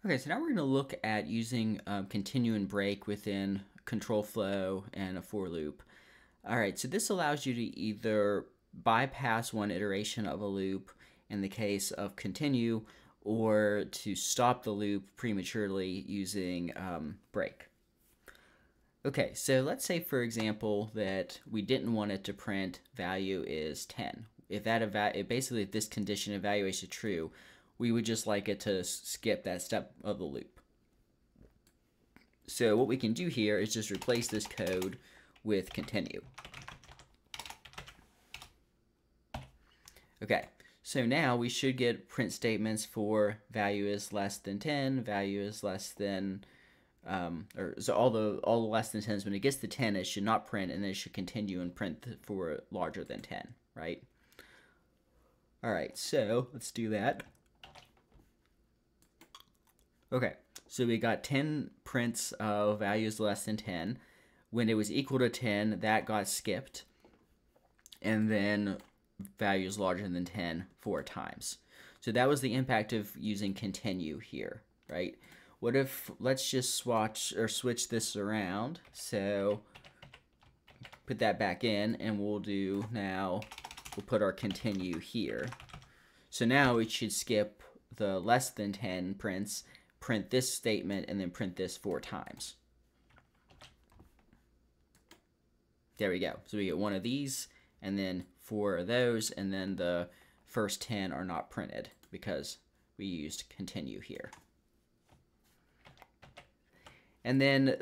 Okay, so now we're going to look at using continue and break within control flow and a for loop. All right, so this allows you to either bypass one iteration of a loop in the case of continue, or to stop the loop prematurely using break. Okay, so let's say, for example, that we didn't want it to print value is 10. If basically if this condition evaluates true, we would just like it to skip that step of the loop. So what we can do here is just replace this code with continue. Okay, so now we should get print statements for value is less than 10, value is less than, so all the less than 10s, when it gets to 10, it should not print, and then it should continue and print for larger than 10, right? All right, so let's do that. Okay, so we got 10 prints of values less than 10. When it was equal to 10, that got skipped. And then values larger than 10 4 times. So that was the impact of using continue here, right? What if, let's just switch this around. So put that back in, and we'll put our continue here. So now we should skip the less than 10 prints, print this statement, and then print this 4 times. There we go. So we get one of these, and then 4 of those, and then the first 10 are not printed because we used continue here. And then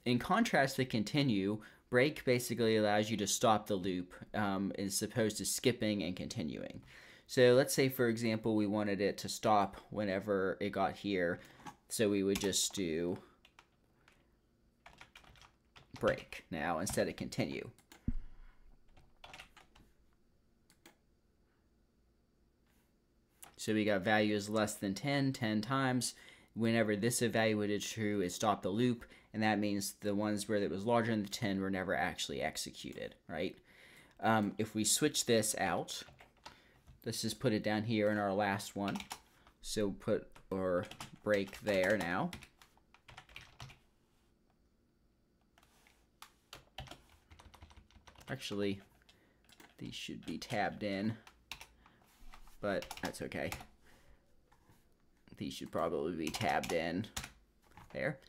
in contrast to continue, break basically allows you to stop the loop as opposed to skipping and continuing. So let's say, for example, we wanted it to stop whenever it got here. So we would just do break now instead of continue. So we got values less than 10 times. Whenever this evaluated true, it stopped the loop, and that means the ones where it was larger than 10 were never actually executed, right? If we switch this out, let's just put it down here in our last one. So put our break there now. Actually, these should be tabbed in, but that's okay. These should probably be tabbed in there.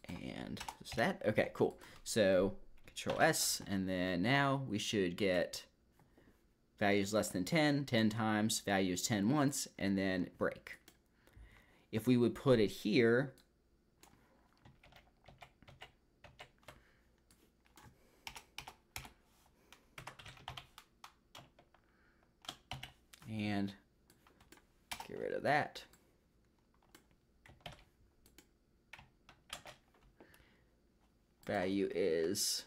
And just that. Okay, cool. So Control S, and then now we should get values less than 10 times, values 10 once, and then break. If we would put it here, and get rid of that. Value is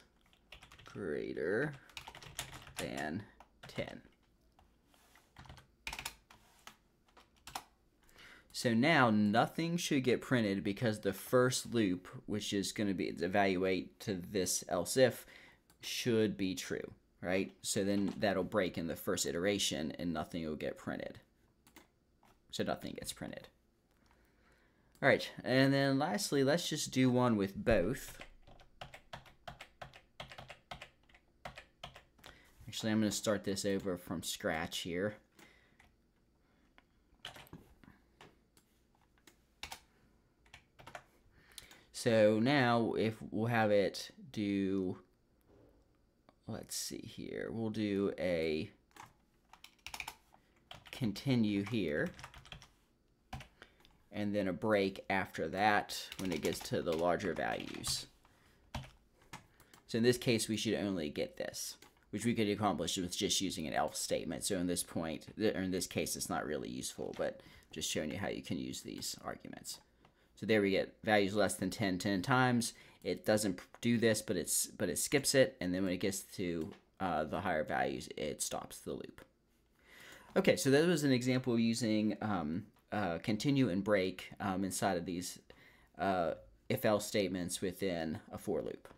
greater than 10. So now nothing should get printed because the first loop, which is going to be evaluate to this else if, should be true, right? So then that'll break in the first iteration and nothing will get printed. So nothing gets printed. All right, and then lastly, let's just do one with both. Actually, I'm going to start this over from scratch here. So now if we'll have it do, let's see here, we'll do a continue here, and then a break after that when it gets to the larger values. So in this case, we should only get this, which we could accomplish with just using an else statement. So in this point, or in this case, it's not really useful, but just showing you how you can use these arguments. So there we get values less than 10 times. It doesn't do this, but it skips it, and then when it gets to the higher values, it stops the loop. Okay, so that was an example of using continue and break inside of these if-else statements within a for loop.